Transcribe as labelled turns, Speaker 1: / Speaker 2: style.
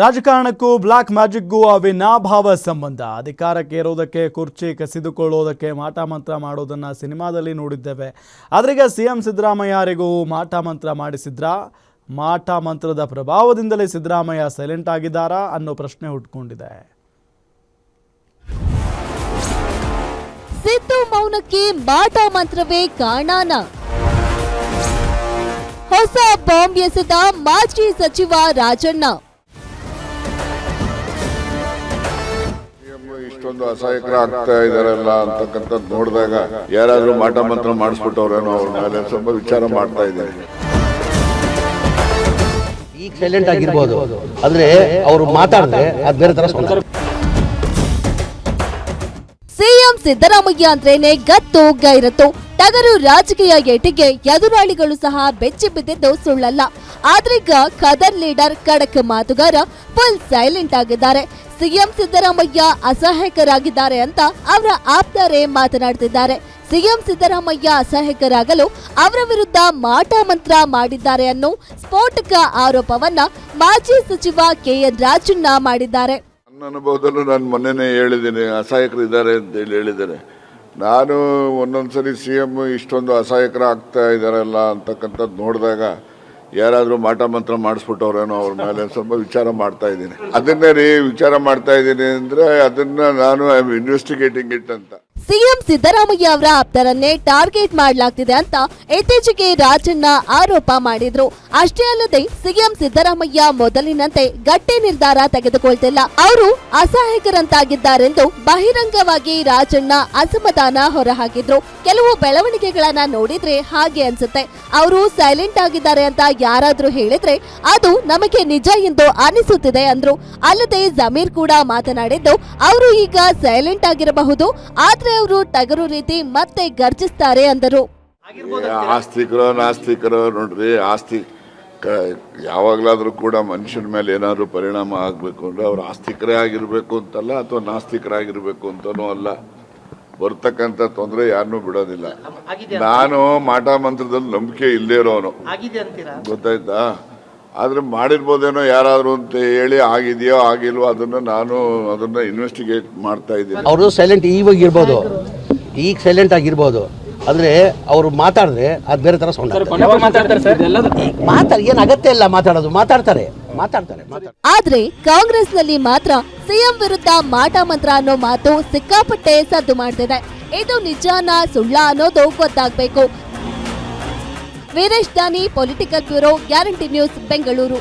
Speaker 1: ರಾಜಕಾರಣಕ್ಕೂ block ಮ್ಯಾಜಿಕ್ಗೂ ಅವಿನಾಭಾವ ಸಂಬಂಧ. ಅಧಿಕಾರಕ್ಕೆ ಏರೋದಕ್ಕೆ, ಕುರ್ಚಿ ಕಸಿದುಕೊಳ್ಳೋದಕ್ಕೆ ಮಾಟ ಮಂತ್ರ ಮಾಡೋದನ್ನು ಸಿನಿಮಾದಲ್ಲಿ ನೋಡಿದ್ದೇವೆ. ಆದ್ರೀಗ ಸಿಎಂ ಸಿದ್ದರಾಮಯ್ಯರಿಗೂ ಮಾಟ ಮಂತ್ರ ಮಾಡಿಸಿದ್ರಾ? ಮಾಟ ಮಂತ್ರದ ಪ್ರಭಾವದಿಂದಲೇ ಸಿದ್ದರಾಮಯ್ಯ ಸೈಲೆಂಟ್ ಆಗಿದ್ದಾರಾ ಅನ್ನೋ ಪ್ರಶ್ನೆ ಹುಟ್ಕೊಂಡಿದೆ.
Speaker 2: ಸಿದ್ದು ಮೌನಕ್ಕೆ ಮಾಟ ಮಂತ್ರವೇ ಕಾರಣನ? ಹೊಸ ಬಾಂಬ್ ಎಸೆದ ಮಾಜಿ ಸಚಿವ ರಾಜಣ್ಣ.
Speaker 3: ಇಷ್ಟೊಂದು ಅಸಹಾಯಕರಾಗ್ತಾ ಇದಾರಲ್ಲ ಅಂತಕ್ಕಂಥದ್ದು ನೋಡಿದಾಗ ಯಾರಾದ್ರೂ ಮಾಟ ಮಂತ್ರ ಮಾಡಿಸ್ಬಿಟ್ಟವ್ರೇನೋ ಅವ್ರ ಮೇಲೆ ಸ್ವಲ್ಪ ವಿಚಾರ ಮಾಡ್ತಾ ಇದ್ದಾರೆ.
Speaker 4: ಈಗ ಸೈಲೆಂಟ್ ಆಗಿರ್ಬೋದು, ಆದ್ರೆ ಅವರು ಮಾತಾಡಿದ್ರೆ ಅದು ಬೇರೆ ತರ.
Speaker 2: ಸಿಎಂ ಸಿದ್ದರಾಮಯ್ಯ ಅಂದ್ರೇನೆ ಗತ್ತು ಗೈರತ್ತು. ಟಗರು ರಾಜಕೀಯ ಏಟಿಗೆ ಎದುರಾಳಿಗಳು ಸಹ ಬೆಚ್ಚಿ ಬಿದ್ದಿದ್ದು ಸುಳ್ಳಲ್ಲ. ಆದ್ರೀಗ ಖದರ್ ಲೀಡರ್ ಖಡಕ್ ಮಾತುಗಾರ ಫುಲ್ ಸೈಲೆಂಟ್ ಆಗಿದ್ದಾರೆ. ಸಿಎಂ ಸಿದ್ದರಾಮಯ್ಯ ಅಸಹಾಯಕರಾಗಿದ್ದಾರೆ ಅಂತ ಅವರ ಆಪ್ತರೇ ಮಾತನಾಡ್ತಿದ್ದಾರೆ. ಸಿಎಂ ಸಿದ್ದರಾಮಯ್ಯ ಅಸಹಾಯಕರಾಗಲು ಅವರ ವಿರುದ್ಧ ಮಾಟ ಮಂತ್ರ ಮಾಡಿದ್ದಾರೆ ಅನ್ನೋ ಸ್ಫೋಟಕ ಆರೋಪವನ್ನ ಮಾಜಿ ಸಚಿವ ಕೆಎನ್ ರಾಜಣ್ಣ ಮಾಡಿದ್ದಾರೆ.
Speaker 3: ನನ್ನ ಅನುಭವದಲ್ಲೂ ನಾನು ಮೊನ್ನೆನೇ ಹೇಳಿದ್ದೀನಿ, ಅಸಹಾಯಕರಿದ್ದಾರೆ ಅಂತ ಹೇಳಿದ್ದೇನೆ. ನಾನು ಒಂದೊಂದ್ಸರಿ CM ಇಷ್ಟೊಂದು ಅಸಹಾಯಕರಾಗ್ತಾ ಇದಾರಲ್ಲ ಅಂತಕ್ಕಂಥದ್ದು ನೋಡಿದಾಗ ಯಾರಾದ್ರೂ ಮಾಟ ಮಂತ್ರ ಮಾಡಿಸ್ಬಿಟ್ಟವ್ರೇನೋ ಅವ್ರ ಮೇಲೆ ಸ್ವಲ್ಪ ವಿಚಾರ ಮಾಡ್ತಾ ಇದ್ದೀನಿ. ಅದನ್ನೇ ವಿಚಾರ ಮಾಡ್ತಾ ಇದ್ದೀನಿ ಅಂದ್ರೆ ಅದನ್ನ ನಾನು ಐ ಆಮ್ ಇನ್ವೆಸ್ಟಿಗೇಟಿಂಗ್ ಇಟ್ ಅಂತ.
Speaker 2: ಸಿಎಂ ಸಿದ್ದರಾಮಯ್ಯ ಅವರ ಆಪ್ತರನ್ನೇ ಟಾರ್ಗೆಟ್ ಮಾಡಲಾಗ್ತಿದೆ ಅಂತ ಇತ್ತೀಚೆಗೆ ರಾಜಣ್ಣ ಆರೋಪ ಮಾಡಿದ್ರು. ಅಷ್ಟೇ ಅಲ್ಲದೆ ಸಿಎಂ ಸಿದ್ದರಾಮಯ್ಯ ಮೊದಲಿನಂತೆ ಗಟ್ಟಿ ನಿರ್ಧಾರ ತೆಗೆದುಕೊಳ್ತಿಲ್ಲ, ಅವರು ಅಸಹಾಯಕರಂತಾಗಿದ್ದಾರೆಂದು ಬಹಿರಂಗವಾಗಿ ರಾಜಣ್ಣ ಅಸಮಾಧಾನ ಹೊರಹಾಕಿದ್ರು. ಕೆಲವು ಬೆಳವಣಿಗೆಗಳನ್ನ ನೋಡಿದ್ರೆ ಹಾಗೆ ಅನ್ಸುತ್ತೆ. ಅವರು ಸೈಲೆಂಟ್ ಆಗಿದ್ದಾರೆ ಅಂತ ಯಾರಾದ್ರೂ ಹೇಳಿದ್ರೆ ಅದು ನಮಗೆ ನಿಜ ಎಂದು ಅನಿಸುತ್ತಿದೆ ಅಂದ್ರು. ಅಲ್ಲದೆ ಜಮೀರ್ ಕೂಡ ಮಾತನಾಡಿದ್ದು ಅವರು ಈಗ ಸೈಲೆಂಟ್ ಆಗಿರಬಹುದು, ಆದ್ರೆ ಅವರು ಟಗರು ರೀತಿ ಮತ್ತೆ ಗರ್ಜಿಸ್ತಾರೆ ಅಂದರು.
Speaker 3: ಆಸ್ತಿಕರೋ ನಾಸ್ತಿಕರೋ ನೋಡ್ರಿ, ಯಾವಾಗ್ಲಾದ್ರೂ ಕೂಡ ಮನುಷ್ಯನ ಮೇಲೆ ಏನಾದ್ರು ಪರಿಣಾಮ ಆಗ್ಬೇಕು ಅಂದ್ರೆ ಅವ್ರು ಆಸ್ತಿಕರೇ ಆಗಿರ್ಬೇಕು ಅಂತಲ್ಲ, ಅಥವಾ ನಾಸ್ತಿಕರಾಗಿರ್ಬೇಕು ಅಂತನೂ ಅಲ್ಲ. ಬರ್ತಕ್ಕಂಥ ತೊಂದರೆ ಯಾರನ್ನೂ ಬಿಡೋದಿಲ್ಲ. ನಾನು ಮಾಟ ಮಂತ್ರದಲ್ಲಿ ನಂಬಿಕೆ ಇಲ್ಲೇ ಇರೋನು, ಗೊತ್ತಾಯ್ತಾ? ಆದ್ರೆ ಮಾಡಿರ್ಬೋದೇನೋ ಯಾರಾದ್ರೂ ಅಂತ ಹೇಳಿ, ಆಗಿದೆಯೋ ಆಗಿಲ್ವೋ ಅದನ್ನ ಇನ್ವೆಸ್ಟಿಗೇಟ್ ಮಾಡ್ತಾ ಇದ್ದೀನಿ.
Speaker 4: ಅವರು ಸೈಲೆಂಟ್ ಇವಾಗ ಇರ್ಬೋದು, ಈಗ ಸೈಲೆಂಟ್ ಆಗಿರ್ಬೋದು, ಅಂದ್ರೆ ಅವರು ಮಾತಾಡಿದ್ರೆ ಅದು ಬೇರೆ ತರ ಸೌಂಡ್. ಏನ್ ಅಗತ್ಯ ಇಲ್ಲ ಮಾತಾಡೋದು, ಮಾತಾಡ್ತಾರೆ.
Speaker 2: ಆದ್ರೆ ಕಾಂಗ್ರೆಸ್ ನಲ್ಲಿ ಮಾತ್ರ ಸಿಎಂ ವಿರುದ್ಧ ಮಾಟ ಮಂತ್ರ ಅನ್ನೋ ಮಾತು ಸಿಕ್ಕಾಪಟ್ಟೆ ಸದ್ದು ಮಾಡ್ತಿದೆ. ಇದು ನಿಜಾನ ಸುಳ್ಳ ಅನ್ನೋದು ಗೊತ್ತಾಗ್ಬೇಕು. ವೀರೇಶ್ ದಾನಿ, political bureau, guarantee news, Bengaluru.